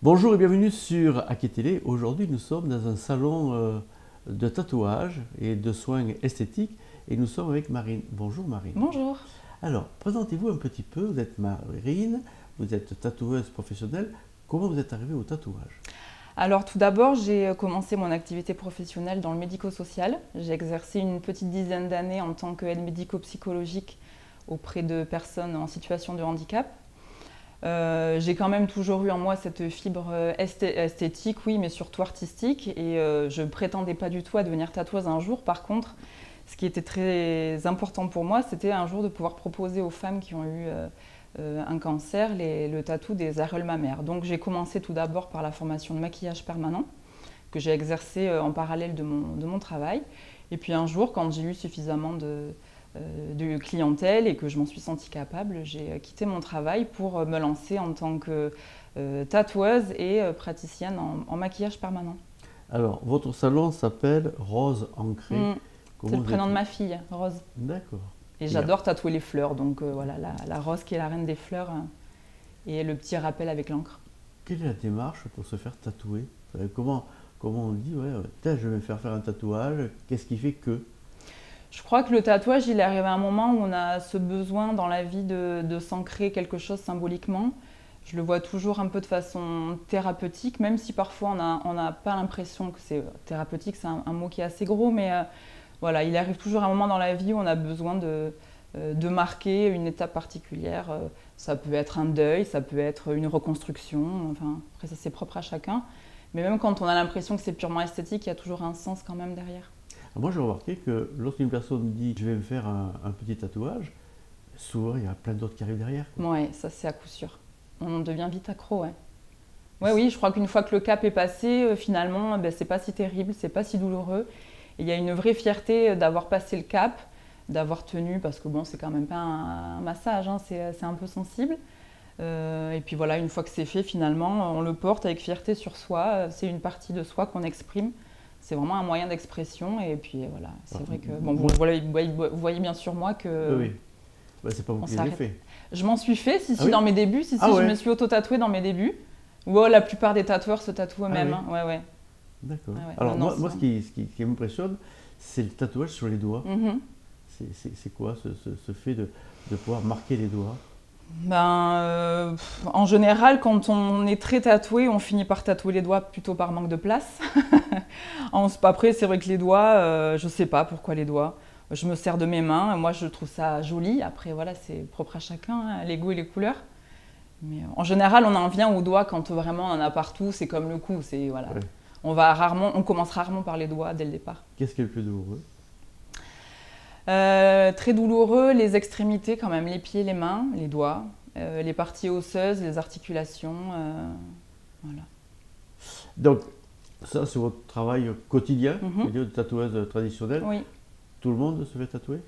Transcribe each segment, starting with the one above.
Bonjour et bienvenue sur Aki Télé. Aujourd'hui, nous sommes dans un salon de tatouage et de soins esthétiques et nous sommes avec Marine. Bonjour Marine. Bonjour. Alors, présentez-vous un petit peu. Vous êtes Marine, vous êtes tatoueuse professionnelle. Comment vous êtes arrivée au tatouage? Alors tout d'abord, j'ai commencé mon activité professionnelle dans le médico-social. J'ai exercé une petite dizaine d'années en tant qu'aide médico-psychologique auprès de personnes en situation de handicap. J'ai quand même toujours eu en moi cette fibre esthétique, oui, mais surtout artistique. Et je ne prétendais pas du tout à devenir tatoueuse un jour. Par contre, ce qui était très important pour moi, c'était un jour de pouvoir proposer aux femmes qui ont eu un cancer le tatou des aréoles mammaires. Donc j'ai commencé tout d'abord par la formation de maquillage permanent, que j'ai exercé en parallèle de mon travail. Et puis un jour, quand j'ai eu suffisamment de clientèle et que je m'en suis sentie capable, j'ai quitté mon travail pour me lancer en tant que tatoueuse et praticienne en maquillage permanent. Alors, votre salon s'appelle Rose Ancrée. C'est le Comment vous prénom êtes... de ma fille, Rose. D'accord. Et Et j'adore tatouer les fleurs, donc voilà, la rose qui est la reine des fleurs et le petit rappel avec l'encre. quelle est la démarche pour se faire tatouer? Comment on dit, ouais, tiens, je vais me faire un tatouage, qu'est-ce qui fait que? Je crois que le tatouage, il est arrivé à un moment où on a ce besoin dans la vie de s'ancrer quelque chose symboliquement. Je le vois toujours un peu de façon thérapeutique, même si parfois on n'a pas l'impression que c'est thérapeutique, c'est un mot qui est assez gros, mais voilà, il arrive toujours un moment dans la vie où on a besoin de marquer une étape particulière. Ça peut être un deuil, ça peut être une reconstruction, enfin, après ça c'est propre à chacun. Mais même quand on a l'impression que c'est purement esthétique, il y a toujours un sens quand même derrière. Alors moi, j'ai remarqué que lorsqu'une personne dit je vais me faire un petit tatouage, souvent il y a plein d'autres qui arrivent derrière, quoi. Ouais, ça c'est à coup sûr. On en devient vite accro, ouais. Ouais, oui, je crois qu'une fois que le cap est passé, finalement, ben, c'est pas si terrible, c'est pas si douloureux. Et il y a une vraie fierté d'avoir passé le cap, d'avoir tenu, parce que bon, c'est quand même pas un massage, hein, c'est un peu sensible. Et puis voilà, une fois que c'est fait, finalement, on le porte avec fierté sur soi. C'est une partie de soi qu'on exprime. C'est vraiment un moyen d'expression. Et puis voilà, c'est vrai que bon, Moi, vous voyez bien sur moi oui, que oui. Bah, c'est pas vous on qui l'avez s'arrête. fait. Je m'en suis fait, Ah si, oui? dans mes débuts, si, Ah je ouais? me suis auto-tatouée dans mes débuts. Ouais, la plupart des tatoueurs se tatouent Ah eux-mêmes, oui? hein. Ouais, ouais. D'accord. Ouais, ouais. Alors Non, non, moi ce qui m'impressionne, c'est le tatouage sur les doigts. Mhm. C'est quoi ce fait de pouvoir marquer les doigts? Ben, en général, quand on est très tatoué, on finit par tatouer les doigts plutôt par manque de place. Après, c'est vrai que les doigts, je sais pas pourquoi les doigts. Je me sers de mes mains, moi je trouve ça joli. Après, voilà, c'est propre à chacun, hein, les goûts et les couleurs. Mais en général, on en vient aux doigts quand vraiment on en a partout. C'est comme le cou, c'est voilà. Ouais. On commence rarement par les doigts dès le départ. Qu'est-ce qui est le plus douloureux? Très douloureux, les extrémités quand même, les pieds, les mains, les doigts, les parties osseuses, les articulations. Voilà. Donc, ça, c'est votre travail quotidien, Mhm. de tatoueuse traditionnelle. Oui, Tout le monde se fait tatouer?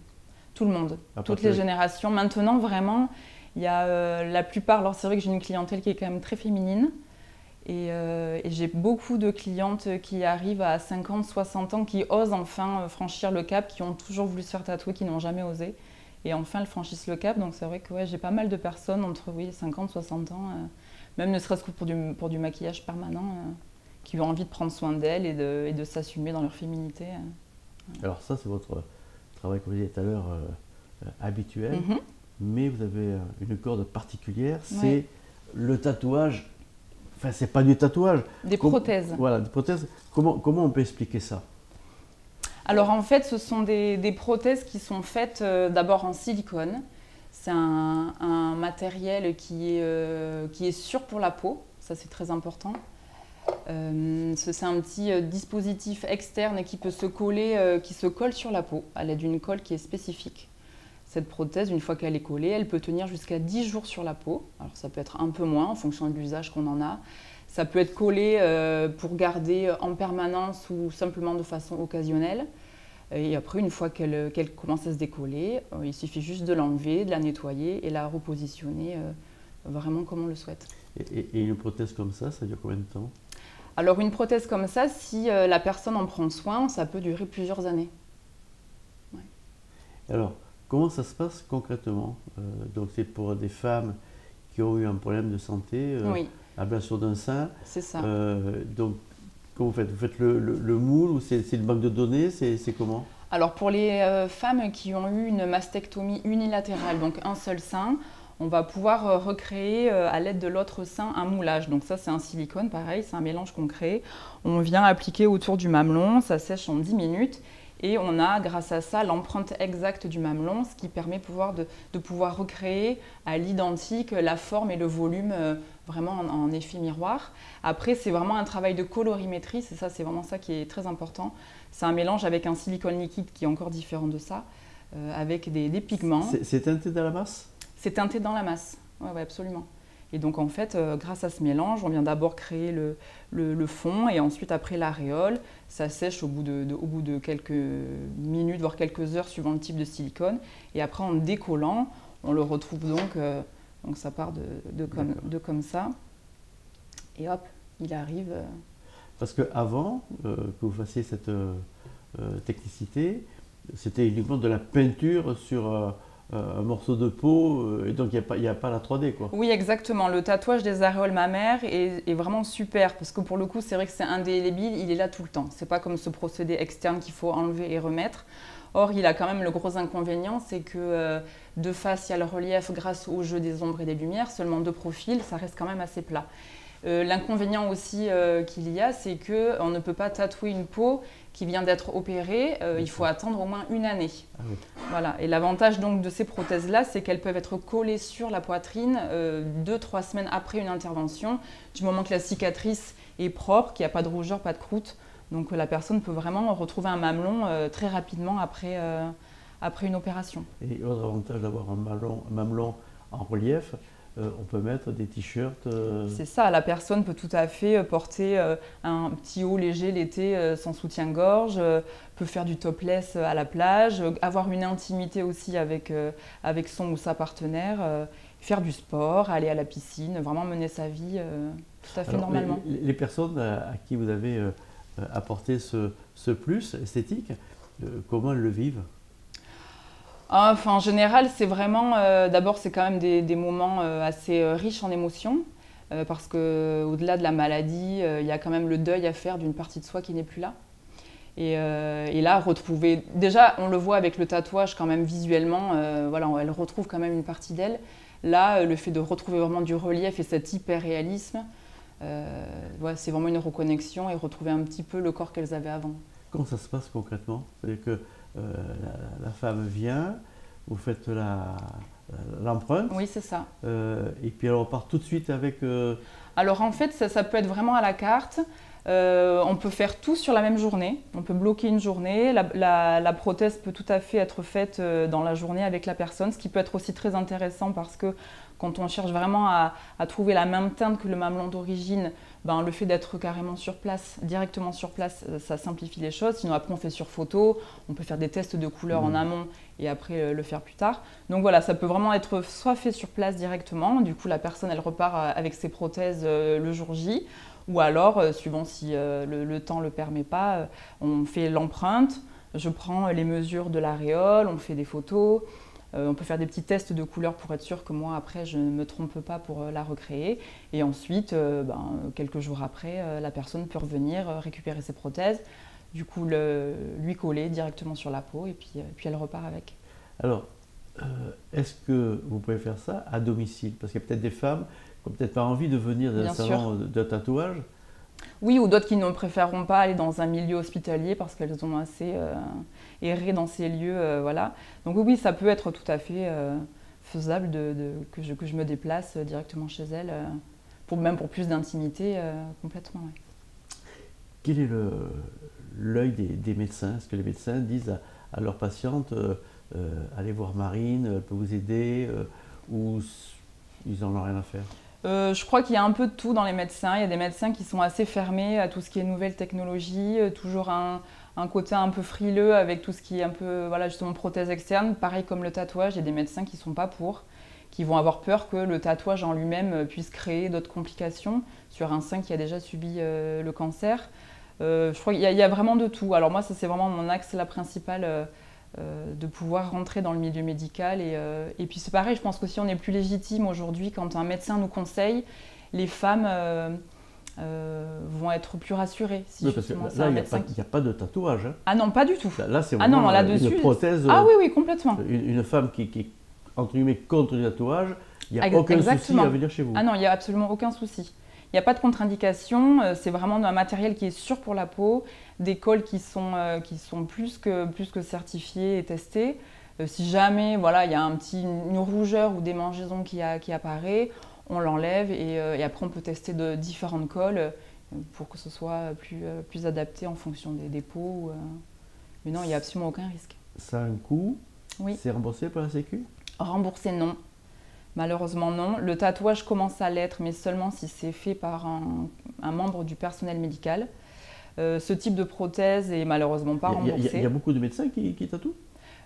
tout le monde, À toutes partir les de... générations. Maintenant, vraiment, il y a la plupart. Alors, c'est vrai que j'ai une clientèle qui est quand même très féminine. Et j'ai beaucoup de clientes qui arrivent à 50, 60 ans, qui osent enfin franchir le cap, qui ont toujours voulu se faire tatouer, qui n'ont jamais osé. Et enfin, elles franchissent le cap. Donc, c'est vrai que ouais, j'ai pas mal de personnes entre oui, 50, 60 ans, même ne serait-ce que pour du maquillage permanent, qui ont envie de prendre soin d'elles et de s'assumer dans leur féminité. Alors ça, c'est votre travail, comme je disais tout à l'heure, habituel. Mhm. Mais vous avez une corde particulière, c'est Ouais. le tatouage. Enfin, c'est pas du tatouage. Des Com- prothèses. Voilà, des prothèses. Comment on peut expliquer ça? Alors en fait, ce sont des prothèses qui sont faites d'abord en silicone. C'est un matériel qui est sûr pour la peau, ça c'est très important. C'est un petit dispositif externe qui peut se coller, qui se colle sur la peau à l'aide d'une colle qui est spécifique. Cette prothèse, une fois qu'elle est collée, elle peut tenir jusqu'à 10 jours sur la peau. Alors ça peut être un peu moins en fonction de l'usage qu'on en a. Ça peut être collé pour garder en permanence ou simplement de façon occasionnelle. Et après, une fois qu'elle commence à se décoller, il suffit juste de l'enlever, de la nettoyer et la repositionner vraiment comme on le souhaite. Et une prothèse comme ça dure combien de temps? Alors une prothèse comme ça, si la personne en prend soin, ça peut durer plusieurs années. Ouais. Alors, comment ça se passe concrètement? Donc, c'est pour des femmes qui ont eu un problème de santé Oui. ablation d'un sein. C'est ça. Donc, comment vous faites? Vous faites le moule ou c'est une banque de données? C'est comment? Alors pour les femmes qui ont eu une mastectomie unilatérale, donc un seul sein, on va pouvoir recréer à l'aide de l'autre sein un moulage. Donc ça c'est un silicone, pareil, c'est un mélange qu'on crée. On vient appliquer autour du mamelon, ça sèche en 10 minutes. Et on a, grâce à ça, l'empreinte exacte du mamelon, ce qui permet de pouvoir recréer à l'identique la forme et le volume vraiment en effet miroir. Après, c'est vraiment un travail de colorimétrie, c'est vraiment ça qui est très important. C'est un mélange avec un silicone liquide qui est encore différent de ça, avec des pigments. C'est teinté dans la masse? C'est teinté dans la masse, oui, ouais, absolument. Et donc en fait, grâce à ce mélange, on vient d'abord créer le fond et ensuite après l'aréole. Ça sèche au bout de quelques minutes, voire quelques heures suivant le type de silicone. Et après en décollant, on le retrouve donc ça part de comme ça. Et hop, il arrive. Parce qu'avant que vous fassiez cette technicité, c'était uniquement de la peinture sur un morceau de peau, et donc il n'y a pas la 3D, quoi. Oui, exactement. Le tatouage des aréoles mammaires est vraiment super parce que pour le coup, c'est vrai que c'est indélébile, il est là tout le temps. C'est pas comme ce procédé externe qu'il faut enlever et remettre. Or, il a quand même le gros inconvénient, c'est que de face, il y a le relief grâce au jeu des ombres et des lumières, seulement de profil, ça reste quand même assez plat. L'inconvénient aussi qu'il y a, c'est qu'on ne peut pas tatouer une peau qui vient d'être opérée, il faut attendre au moins une année. Ah oui. Voilà. Et l'avantage donc de ces prothèses-là, c'est qu'elles peuvent être collées sur la poitrine 2-3 semaines après une intervention, du moment que la cicatrice est propre, qu'il n'y a pas de rougeur, pas de croûte. Donc la personne peut vraiment retrouver un mamelon très rapidement après une opération. Et l'autre avantage d'avoir un mamelon en relief, on peut mettre des t-shirts. C'est ça, la personne peut tout à fait porter un petit haut léger l'été sans soutien-gorge, peut faire du topless à la plage, avoir une intimité aussi avec son ou sa partenaire, faire du sport, aller à la piscine, vraiment mener sa vie tout à fait normalement. Les personnes à qui vous avez apporté ce plus esthétique, comment elles le vivent? Enfin, en général, c'est vraiment, d'abord, c'est quand même des moments assez riches en émotions, parce qu'au-delà de la maladie, il y a quand même le deuil à faire d'une partie de soi qui n'est plus là. Et là, retrouver, déjà, on le voit avec le tatouage quand même visuellement, voilà, elle retrouve quand même une partie d'elle. Là, le fait de retrouver vraiment du relief et cet hyper-réalisme, ouais, c'est vraiment une reconnexion et retrouver un petit peu le corps qu'elles avaient avant. Comment ça se passe concrètement? C'est-à-dire que la femme vient, vous faites l'empreinte. Oui, c'est ça. Et puis elle repart tout de suite avec... Alors en fait, ça peut être vraiment à la carte. On peut faire tout sur la même journée. On peut bloquer une journée. La prothèse peut tout à fait être faite dans la journée avec la personne, ce qui peut être aussi très intéressant parce que quand on cherche vraiment à trouver la même teinte que le mamelon d'origine, ben, le fait d'être carrément sur place, directement sur place, ça simplifie les choses. Sinon après on fait sur photo, on peut faire des tests de couleurs en amont et après le faire plus tard. Donc voilà, ça peut vraiment être soit fait sur place directement, du coup la personne elle repart avec ses prothèses le jour J, ou alors, suivant si le temps ne le permet pas, on fait l'empreinte, je prends les mesures de l'aréole, on fait des photos. On peut faire des petits tests de couleurs pour être sûr que moi, après, je ne me trompe pas pour la recréer. Et ensuite, quelques jours après, la personne peut revenir récupérer ses prothèses, du coup lui coller directement sur la peau et puis elle repart avec. Alors, est-ce que vous pouvez faire ça à domicile? Parce qu'il y a peut-être des femmes qui n'ont peut-être pas envie de venir dans un salon de tatouage. Oui, ou d'autres qui ne préféreront pas aller dans un milieu hospitalier parce qu'elles ont assez erré dans ces lieux. Voilà. Donc oui, ça peut être tout à fait faisable que je me déplace directement chez elles, même pour plus d'intimité, complètement. Ouais. Quel est l'œil des médecins? Est-ce que les médecins disent à leurs patientes allez voir Marine, elle peut vous aider, ou ils n'en ont rien à faire? Je crois qu'il y a un peu de tout dans les médecins. Il y a des médecins qui sont assez fermés à tout ce qui est nouvelles technologies, toujours un côté un peu frileux avec tout ce qui est un peu, voilà, justement prothèse externe. Pareil comme le tatouage, il y a des médecins qui ne sont pas pour, qui vont avoir peur que le tatouage en lui-même puisse créer d'autres complications sur un sein qui a déjà subi le cancer. Je crois qu'il y a vraiment de tout. Alors moi, ça c'est vraiment mon axe là, principal, de pouvoir rentrer dans le milieu médical. Et puis c'est pareil, je pense qu'aussi on est plus légitime aujourd'hui quand un médecin nous conseille les femmes vont être plus rassurées. Si Oui, parce que là, il n'y a pas de tatouage. Hein. Ah non, pas du tout. Là, c'est ah non, vraiment là-dessus, une prothèse. Ah oui, oui, complètement. Une femme qui est, entre guillemets, contre le tatouage, il n'y a aucun souci à venir chez vous. Ah non, il n'y a absolument aucun souci. Il n'y a pas de contre-indication, c'est vraiment un matériel qui est sûr pour la peau, des cols qui sont plus que certifiés et testés. Si jamais voilà, il y a une rougeur ou des mangeaisons qui apparaît, on l'enlève et après on peut tester de différentes colles pour que ce soit plus adapté en fonction des peaux. Mais non, il n'y a absolument aucun risque. Ça a un coût? Oui. C'est remboursé par la Sécu? Remboursé, non. Malheureusement, non. Le tatouage commence à l'être, mais seulement si c'est fait par un membre du personnel médical. Ce type de prothèse est malheureusement pas remboursé. Il y a beaucoup de médecins qui tatouent?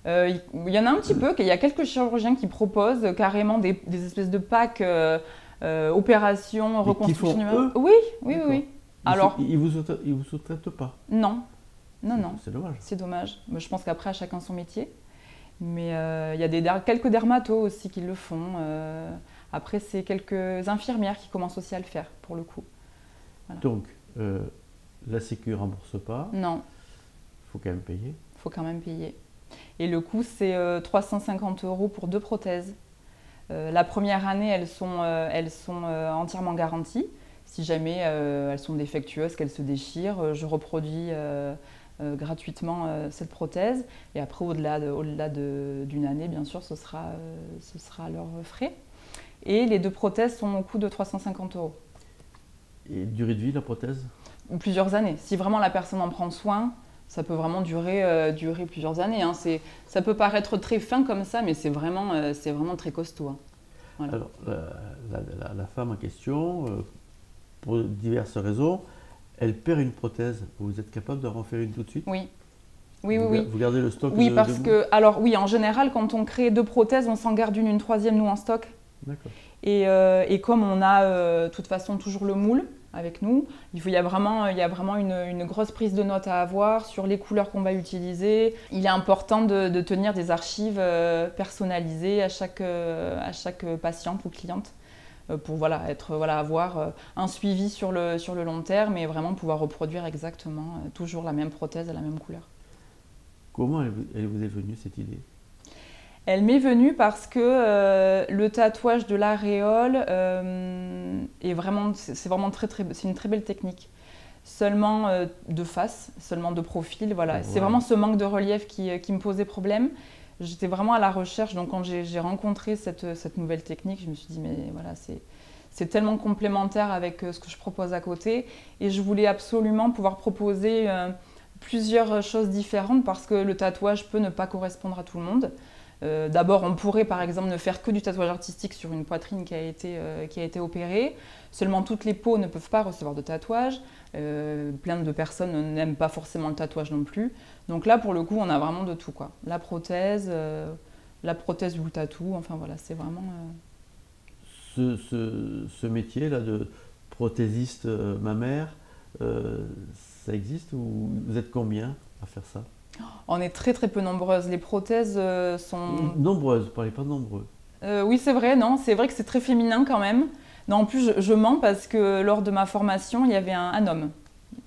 Il y en a un petit peu. Il y a quelques chirurgiens qui proposent carrément des espèces de packs opérations, reconstruction numéro. Oui. Alors, ils vous sous-traitent pas? Non. C'est dommage. C'est dommage. Je pense qu'après, chacun son métier. Mais il y a quelques dermatos aussi qui le font. Après, c'est quelques infirmières qui commencent aussi à le faire, pour le coup. Voilà. Donc, la Sécu ne rembourse pas? Non. Il faut quand même payer? Il faut quand même payer. Et le coût, c'est 350 € pour 2 prothèses. La première année, elles sont entièrement garanties. Si jamais elles sont défectueuses, qu'elles se déchirent, je reproduis gratuitement cette prothèse. Et après, au-delà d'une année, bien sûr, ce sera à leurs frais. Et les 2 prothèses sont au coût de 350 €. Et durée de vie, la prothèse? Plusieurs années. Si vraiment la personne en prend soin, ça peut vraiment durer plusieurs années. Hein. Ça peut paraître très fin comme ça, mais c'est vraiment très costaud. Hein. Voilà. Alors, la femme en question, pour diverses raisons, elle perd une prothèse. Vous êtes capable d'en refaire une tout de suite? Oui. Vous gardez le stock? Oui, parce que, oui, en général, quand on crée 2 prothèses, on s'en garde une troisième, nous, en stock. D'accord. Et comme on a, de toute façon, toujours le moule avec nous, il y a vraiment une grosse prise de notes à avoir sur les couleurs qu'on va utiliser. Il est important de tenir des archives personnalisées à chaque patiente ou cliente pour avoir un suivi sur le long terme et vraiment pouvoir reproduire exactement toujours la même prothèse à la même couleur. Comment elle vous est venue cette idée? Elle m'est venue parce que le tatouage de l'aréole c'est une très belle technique. Seulement de face, seulement de profil, voilà. Ouais. C'est vraiment ce manque de relief qui me posait problème. J'étais vraiment à la recherche, donc quand j'ai rencontré cette nouvelle technique, je me suis dit mais voilà, c'est tellement complémentaire avec ce que je propose à côté et je voulais absolument pouvoir proposer plusieurs choses différentes parce que le tatouage peut ne pas correspondre à tout le monde. D'abord, on pourrait par exemple ne faire que du tatouage artistique sur une poitrine qui a été opérée. Seulement toutes les peaux ne peuvent pas recevoir de tatouage. Plein de personnes n'aiment pas forcément le tatouage non plus. Donc là, pour le coup, on a vraiment de tout, quoi. La prothèse ou le tatou, enfin voilà, c'est vraiment... Ce métier-là de prothésiste mammaire, ça existe ou vous êtes combien à faire ça? On est très très peu nombreuses. Les prothèses sont... Nombreuses, parlez pas de nombreux. Oui, c'est vrai, non, c'est vrai que c'est très féminin quand même. Non, en plus, je mens parce que lors de ma formation, il y avait un homme,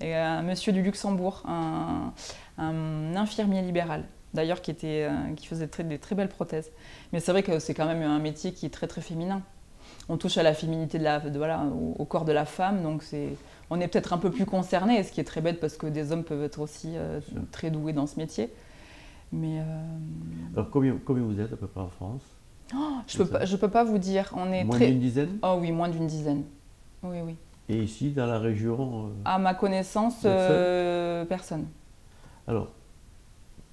un monsieur du Luxembourg, un infirmier libéral, d'ailleurs qui faisait des très belles prothèses. Mais c'est vrai que c'est quand même un métier qui est très très féminin. On touche à la féminité au corps de la femme, donc on est peut-être un peu plus concerné, ce qui est très bête parce que des hommes peuvent être aussi très doués dans ce métier. Mais alors combien vous êtes à peu près en France? Je peux pas vous dire. On est moins d'une dizaine? Oh oui, moins d'une dizaine. Oui. Et ici, dans la région à ma connaissance, personne. Alors,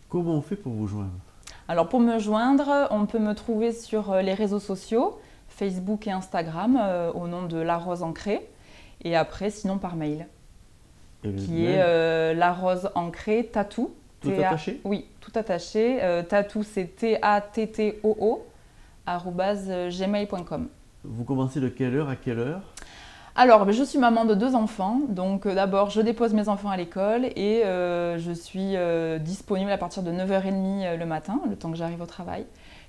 comment on fait pour vous joindre? Alors pour me joindre, on peut me trouver sur les réseaux sociaux, Facebook et Instagram, au nom de La Rose Ancrée. Et après, sinon par mail, est La Rose Ancrée Tattoo. Tout attaché? Oui, tout attaché. Tattoo, c'est TATTOO @gmail.com. Vous commencez de quelle heure à quelle heure? Alors, je suis maman de 2 enfants. Donc d'abord, je dépose mes enfants à l'école et je suis disponible à partir de 9h30 le matin, le temps que j'arrive au travail.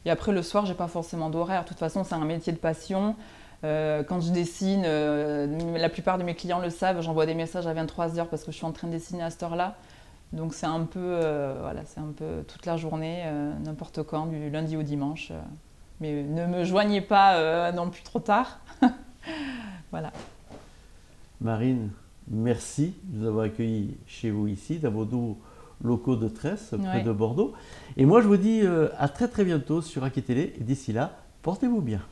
Et après, le soir, je n'ai pas forcément d'horaire. De toute façon, c'est un métier de passion. Quand je dessine, la plupart de mes clients le savent, j'envoie des messages à 23 heures parce que je suis en train de dessiner à cette heure-là. Donc c'est un peu, voilà, c'est un peu toute la journée, n'importe quand, du lundi au dimanche. Mais ne me joignez pas non plus trop tard. Voilà. Marine, merci de nous avoir accueillis chez vous ici, dans vos doux locaux de Tresse, près de Bordeaux. Et moi, je vous dis à très très bientôt sur Aki Télé. Et d'ici là, portez-vous bien.